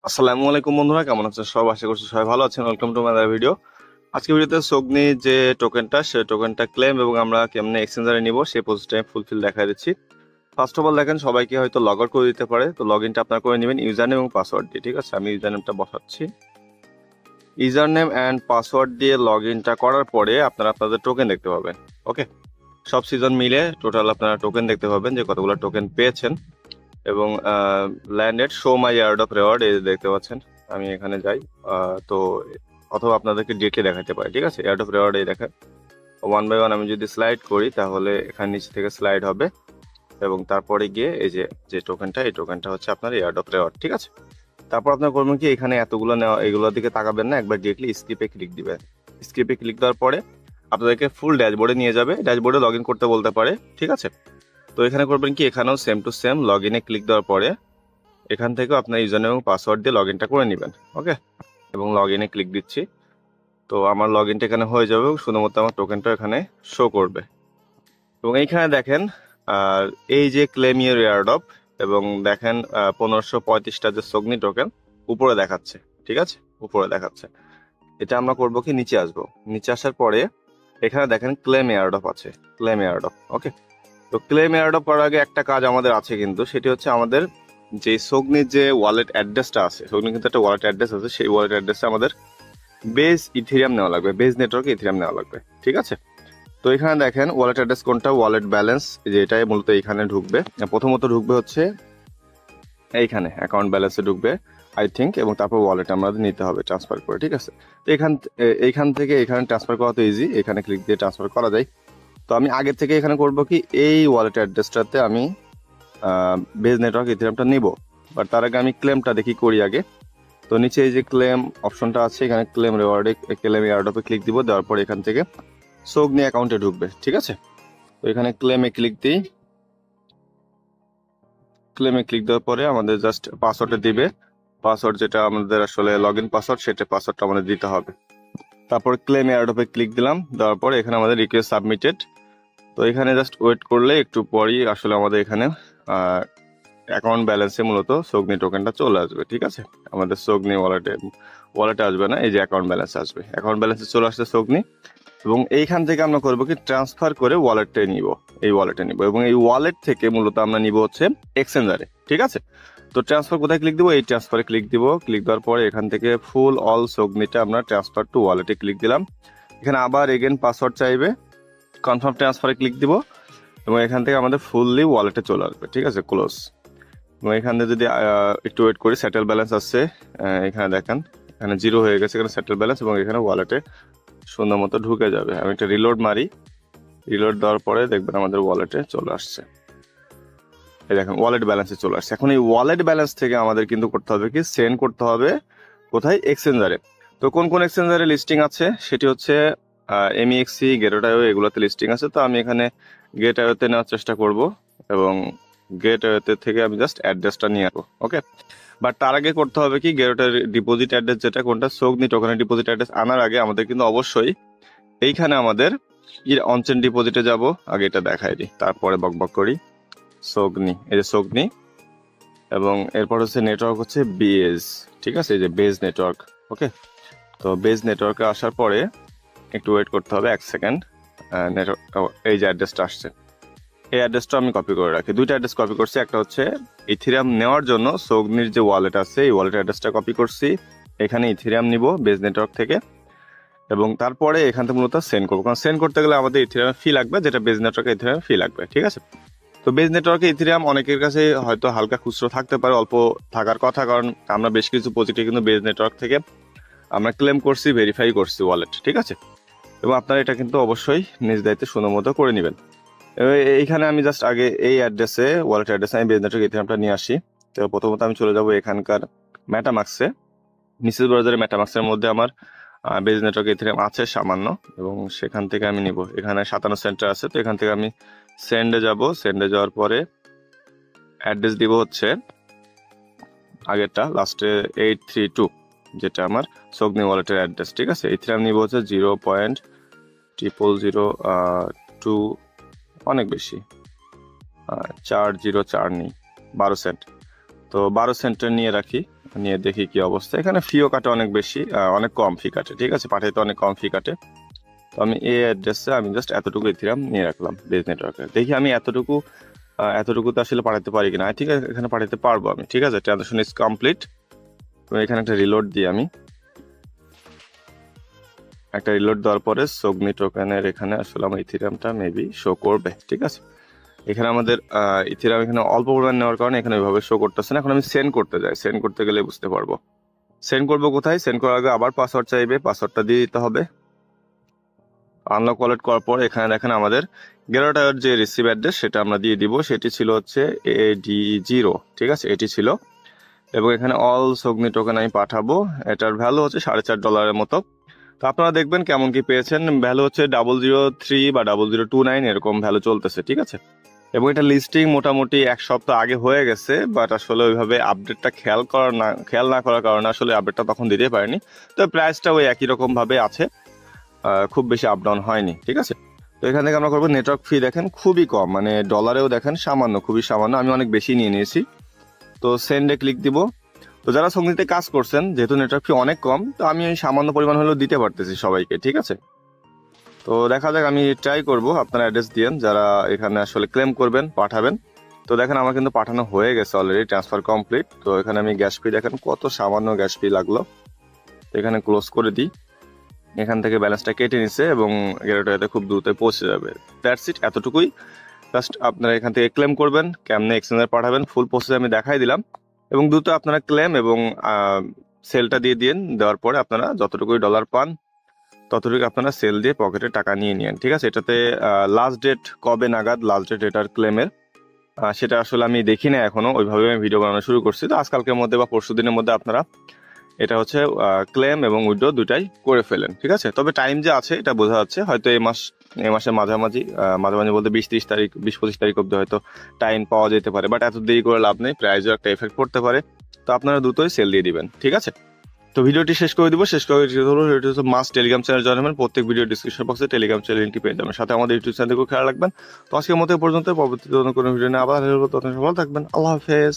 আসসালামু আলাইকুম বন্ধুরা, কেমন আছেন সব? আশা করছি সবাই ভালো আছেন। Welcome to my video. আজকে ভিডিওতে সোগনি যে টোকেনটা, সেই টোকেনটা ক্লেম এবং আমরা কেমনে এক্সচেঞ্জারে নিব সেই প্রসেসটা ফুলফিল দেখা দিচ্ছি। ফার্স্ট অফ অল দেখেন, সবাইকে হয়তো লগ আউট করে দিতে পারে, তো লগ ইনটা আপনারা করে নেবেন ইউজার নেম এবং পাসওয়ার্ড দিয়ে। ঠিক আছে, আমি ইউজার নেমটা বসাচ্ছি। ইউজার নেম অ্যান্ড পাসওয়ার্ড দিয়ে লগ ইনটা করার পরে আপনারা আপনাদের টোকেন দেখতে পাবেন। ওকে, সব সিজন মিলে টোটাল আপনারা টোকেন দেখতে পাবেন যে কতগুলো টোকেন পেয়েছেন। এবং landed show my yard of reward এই দেখতে পাচ্ছেন। আমি এখানে যাই, তো অথবা আপনাদেরকে ডিরেক্টলি দেখাতে পারি। ঠিক আছে, ইয়ার্ড অফ রেওয়ার্ড এই দেখেন, ওয়ান বাই ওয়ান আমি যদি স্লাইড করি তাহলে এখানে নিচে থেকে স্লাইড হবে এবং তারপরে গিয়ে এই যে যে টোকেনটা, এই টোকেনটা হচ্ছে আপনার ইয়ার্ড অফ রেওয়ার্ড। ঠিক আছে, তারপর আপনার করবেন কি, এখানে এতগুলো নেওয়া, এগুলোর দিকে তাকাবেন না, একবার ডিরেক্টলি স্কিপে ক্লিক দিবেন। স্কিপে ক্লিক দেওয়ার পরে আপনাদেরকে ফুল ড্যাশবোর্ডে নিয়ে যাবে, ড্যাশবোর্ডে লগ ইন করতে বলতে পারে। ঠিক আছে, তো এখানে করবেন কি, এখানেও সেম টু সেম লগ ইনে ক্লিক দেওয়ার পরে এখান থেকেও আপনার ইউজার নেম এবং পাসওয়ার্ড দিয়ে লগ ইনটা করে নেবেন। ওকে, এবং লগ ইনে ক্লিক দিচ্ছি। তো আমার লগ ইনটা এখানে হয়ে যাবে এবং শুধুমাত্র আমার টোকেনটা এখানে শো করবে। এবং এইখানে দেখেন, আর এই যে ক্লেম ইউর এয়ারড্রপ, এবং দেখেন 1535টা যে সোগনি টোকেন উপরে দেখাচ্ছে। ঠিক আছে, উপরে দেখাচ্ছে। এটা আমরা করবো কি, নিচে আসবো। নিচে আসার পরে এখানে দেখেন ক্লেম এয়ারড্রপ আছে, ক্লেম এয়ারড্রপ। ওকে, তো ক্লেম এয়ারড্রপ করার আগে একটা কাজ আমাদের আছে কিন্তু, সেটি হচ্ছে আমাদের যে সোগনির যে ওয়ালেট অ্যাড্রেসটা আছে, সোগনি কিন্তু একটা ওয়ালেট অ্যাড্রেস আছে, সেই ওয়ালেট অ্যাড্রেসে আমাদের বেজ ইথেরিয়াম নেওয়া লাগবে, বেজ নেটওয়ার্কে ইথেরিয়াম নেওয়া লাগবে। ঠিক আছে, তো এখানে দেখেন ওয়ালেট অ্যাড্রেস কোনটা, ওয়ালেট ব্যালেন্স, যে এটাই মূলত এখানে ঢুকবে। প্রথমত ঢুকবে হচ্ছে এইখানে অ্যাকাউন্ট ব্যালেন্সে ঢুকবে আই থিঙ্ক, এবং তারপর ওয়ালেট আমাদের নিতে হবে ট্রান্সফার করে। ঠিক আছে, তো এইখান থেকে এখানে ট্রান্সফার করা তো ইজি, এখানে ক্লিক দিয়ে ট্রান্সফার করা যায়। তো আমি আগে থেকে এখানে করব কি, এই ওয়ালেট অ্যাড্রেসটাতে আমি বেজ নেটওয়ার্ক ইথেরিয়ামটা নিব। বাট তার আগে আমি ক্লেমটা দেখি করি আগে। তো নিচে এই যে ক্লেম অপশনটা আছে, এখানে ক্লেম রেওয়ার্ডে, ক্লেম এয়ারড্রপে ক্লিক দিব, দেওয়ার পর এখান থেকে সোগনি অ্যাকাউন্টে ঢুকবে। ঠিক আছে, তো এখানে ক্লেমে ক্লিক দিই। ক্লেমে ক্লিক দেওয়ার পরে আমাদের জাস্ট পাসওয়ার্ডটা দিবে, পাসওয়ার্ড যেটা আমাদের আসলে লগ ইন পাসওয়ার্ড, সেটা পাসওয়ার্ডটা আমাদের দিতে হবে। তারপর ক্লেম এয়ারড্রপে ক্লিক দিলাম, দেওয়ার পরে এখানে আমাদের রিকোয়েস্ট সাবমিটেড। তো এখানে জাস্ট ওয়েট করলে একটু পরই আসলে আমাদের এখানে অ্যাকাউন্ট ব্যালেন্সে মূলত সোগনি টোকেনটা চলে আসবে। ঠিক আছে, আমাদের সোগনি ওয়ালেটে আসবে না, এই যে অ্যাকাউন্ট ব্যালেন্স আসবে, অ্যাকাউন্ট ব্যালেন্সে চলে আসছে সোগনি। এবং এইখান থেকে আমরা করবো কি, ট্রান্সফার করে ওয়ালেটে নিব, এই ওয়ালেটে নিব, এবং এই ওয়ালেট থেকে মূলত আমরা নিব হচ্ছে এক্সচেঞ্জারে। ঠিক আছে, তো ট্রান্সফার কোথায় ক্লিক দিব, এই ট্রান্সফারে ক্লিক দিব। ক্লিক দেওয়ার পরে এখান থেকে ফুল অল সোগনিটা আমরা ট্রান্সফার টু ওয়ালেটে ক্লিক দিলাম। এখানে আবার এগেন পাসওয়ার্ড চাইবে, কনফার্ম ট্রান্সফারে ক্লিক দিব, এবং এখান থেকে আমাদের ফুললি ওয়ালেটে চলে আসবে। ঠিক আছে, ক্লোজ। এবং এখানে যদি একটু ওয়েট করি, সেটেল ব্যালেন্স আসছে, এখানে দেখেন এখানে 0 হয়ে গেছে, এখানে সেটেল ব্যালেন্স, এবং এখানে ওয়ালেটে সুন্দর মতো ঢুকে যাবে। আমি একটা রিলোড মারি, রিলোড দেওয়ার পরে দেখবেন আমাদের ওয়ালেটে চলে আসছে। এই দেখেন ওয়ালেট ব্যালেন্সে চলে আসছে। এখন এই ওয়ালেট ব্যালেন্স থেকে আমাদের কিন্তু করতে হবে কি, সেন্ড করতে হবে কোথায়, এক্সচেঞ্জারে। তো কোন কোন এক্সচেঞ্জারে লিস্টিং আছে সেটি হচ্ছে এমইএক্সি, গেটওয়ে, এগুলোতে লিস্টিং আছে। তো আমি এখানে গেটওয়েতে নেওয়ার চেষ্টা করব, এবং গেটওয়েতে থেকে আমি জাস্ট অ্যাড্রেসটা নিয়ে আসবো। ওকে, বাট তার আগে করতে হবে কি, গেটওয়ের ডিপোজিট অ্যাড্রেস যেটা, কোনটা, সোগনি টোকেনের ডিপোজিট অ্যাড্রেস আনার আগে আমাদের কিন্তু অবশ্যই এইখানে আমাদের অনচেন ডিপোজিটে যাব। আগে এটা দেখাই দিই, তারপরে বকবক করি। সোগনি, এই যে সোগনি, এবং এরপর হচ্ছে নেটওয়ার্ক হচ্ছে বেজ। ঠিক আছে, এই যে বেজ নেটওয়ার্ক। ওকে, তো বেজ নেটওয়ার্কে আসার পরে একটু ওয়েট করতে হবে 1 সেকেন্ড। নেটওয়ার্ক, এই যে অ্যাড্রেসটা আসছে, এই অ্যাড্রেসটা আমি কপি করে রাখি। দুইটা অ্যাড্রেস কপি করছি, একটা হচ্ছে ইথেরিয়াম নেওয়ার জন্য সোগনির যে ওয়ালেট আছে, এই ওয়ালেট অ্যাড্রেসটা কপি করছি, এখানে ইথেরিয়াম নিব বেজ নেটওয়ার্ক থেকে, এবং তারপরে এখান থেকে মূলত সেন্ড করবো। কারণ সেন্ড করতে গেলে আমাদের ইথেরিয়াম ফি লাগবে, যেটা বেজ নেটওয়ার্কে ইথেরিয়াম ফি লাগবে। ঠিক আছে, তো বেজ নেটওয়ার্কে ইথেরিয়াম অনেকের কাছে হয়তো হালকা খুচরো থাকতে পারে, অল্প থাকার কথা, কারণ আমরা বেশ কিছু প্রজেক্টে কিন্তু বেজ নেটওয়ার্ক থেকে আমরা ক্লেম করছি, ভেরিফাই করছি ওয়ালেট। ঠিক আছে, এবং আপনারা এটা কিন্তু অবশ্যই নিজ দায়িত্বে সুন্দর মতো করে নেবেন। এইখানে আমি জাস্ট আগে এই অ্যাড্রেসে, ওয়ালেট অ্যাড্রেসে আমি বেজ নেটওয়ার্ক ইথেরিয়ামটা নিয়ে আসি। তো প্রথমত আমি চলে যাব এখানকার মেটামাক্সে, মিসেস ব্রাউজারের মেটামাক্সের মধ্যে আমার বেজ নেটওয়ার্ক ইথেরিয়াম আছে সামান্য, এবং সেখান থেকে আমি নিব। এখানে 57 সেন্টার আছে, তো এখান থেকে আমি সেন্ডে যাব। সেন্ডে যাওয়ার পরে অ্যাড্রেস দিব হচ্ছে আগেরটা, লাস্টে 832, যেটা আমার সোগনি ওয়ালেটের অ্যাড্রেস। ঠিক আছে, ইথেরিয়াম নিব হচ্ছে 0.0002, অনেক বেশি, 404 নেই, 12 সেন্ট। তো 12 সেন্টের নিয়ে রাখি, নিয়ে দেখি কি অবস্থা। এখানে ফিও কাটে অনেক বেশি, অনেক কম ফি কাটে, ঠিক আছে, পাঠাইতে অনেক কম ফি কাটে। তো আমি এই অ্যাড্রেসে আমি জাস্ট এতটুকু ইথিরিয়াম নিয়ে রাখলাম বেজ নেটওয়ার্কে। দেখি আমি এতটুকু তো আসলে পাঠাতে পারি কিনা। ঠিক আছে, এখানে পাঠাতে পারবো আমি, ঠিক আছে, ট্রানজাকশন ইজ কমপ্লিট। তো এখানে একটা রিলোড দিই আমি, একটা রিলোড দেওয়ার পরে সোগনি টোকেনের এখানে আসলে আমার ইথিরিয়ামটা মেবি শো করবে, ঠিক আছে। এখানে আমাদের ইথিরিয়াম এখানে অল্প পরিমাণ নেওয়ার কারণে এখানে ওইভাবে শো করতেছে না। এখন আমি সেন্ড করতে যাই, সেন্ড করতে গেলে বুঝতে পারবো। সেন্ড করবো কোথায়? সেন্ড করার আগে আবার পাসওয়ার্ড চাইবে, পাসওয়ার্ডটা দিয়ে দিতে হবে। আনলক ওয়ালেট করার পর এখানে দেখেন আমাদের গেরাটার যে রিসিভ অ্যাড্রেস সেটা আমরা দিয়ে দিব। সেটি ছিল হচ্ছে AD0, ঠিক আছে, এটি ছিল। এবং এখানে অল সোগনি টোকেন আমি পাঠাবো। এটার ভ্যালু হচ্ছে $4.5 মতো। তো আপনারা দেখবেন কেমন কি পেয়েছেন। ভ্যালু হচ্ছে 003 বা 0029 এরকম ভ্যালু চলতেছে, ঠিক আছে। এবং এটা লিস্টিং মোটামুটি 1 সপ্তাহ আগে হয়ে গেছে, বাট আসলে ওইভাবে আপডেটটা খেয়াল না করার কারণে আসলে আপডেটটা তখন দিতে পারেনি। তো প্রাইসটা ওই একই রকম ভাবে আছে, খুব বেশি আপ ডাউন হয়নি, ঠিক আছে। তো এখান থেকে আমরা করবো নেটওয়ার্ক ফি, দেখেন খুবই কম, মানে ডলারেও দেখেন সামান্য, খুবই সামান্য, আমি অনেক বেশি নিয়ে নিয়েছি। তো সেন্ডে ক্লিক দিব। তো যারা সঙ্গীতে কাজ করছেন, যেহেতু নেটওয়ার্ক ফি অনেক কম, তো আমি ওই সামান্য পরিমাণ হলেও দিতে পারতেছি সবাইকে, ঠিক আছে। তো দেখা যাক, আমি ট্রাই করব। আপনারা অ্যাড্রেস দিয়েন যারা এখানে আসলে ক্লেম করবেন, পাঠাবেন। তো দেখেন আমার কিন্তু পাঠানো হয়ে গেছে অলরেডি, ট্রান্সফার কমপ্লিট। তো এখানে আমি গ্যাস ফি, দেখেন কত সামান্য গ্যাস ফি লাগলো। তো এখানে ক্লোজ করে দিই। এখান থেকে ব্যালেন্সটা কেটে নিছে এবং গেরোটাতে খুব দ্রুত পৌঁছে যাবে। দ্যাটস ইট, এতটুকুই। জাস্ট আপনারা এখান থেকে ক্লেম করবেন, কেমনে এক্সচেঞ্জে পাঠাবেন, ফুল প্রসেস আমি দেখাই দিলাম। এবং দ্রুত আপনারা ক্লেম এবং সেলটা দিয়ে দিন। দেওয়ার পরে আপনারা যতটুকুই ডলার পান ততটুকু আপনারা সেল দিয়ে পকেটে টাকা নিয়ে নিন, ঠিক আছে। এটাতে লাস্ট ডেট কবে নাগাদ লাস্ট ডেট এটার ক্লেমের, সেটা আসলে আমি দেখি না এখনো, ওইভাবে আমি ভিডিও বানানো শুরু করছি। তো আজকালকের মধ্যে বা পরশু দিনের মধ্যে আপনারা এটা হচ্ছে ক্লেম এবং উইথড্র দুটাই করে ফেলেন, ঠিক আছে। তবে টাইম যে আছে এটা বোঝা যাচ্ছে, হয়তো এই মাসের মাঝামাঝি বলতে 20-30 তারিখ, 20-25 তারিখ অব্দি হয়তো টাইম পাওয়া যেতে পারে, বাট এত দেরি করে লাভ নেই, প্রাইজের একটা এফেক্ট পড়তে পারে। তো আপনারা দ্রুতই সেল দিয়ে দিবেন, ঠিক আছে। তো ভিডিওটি শেষ করে দিব। মাস্ট টেলিগ্রাম চ্যানেল জয়েন হবেন। প্রত্যেক ভিডিও ডিসক্রিপশন বক্সে টেলিগ্রাম চ্যানেল লিঙ্কটি পেয়ে যাবেন। সাথে আমাদের ইউটিউব চ্যানেলকেও খেয়াল রাখবেন। তো আজকের মতো পর্যন্ত, পরবর্তীতে কোনো ভিডিও নিয়ে আবার ভালো থাকবেন। আল্লাহ হাফেজ।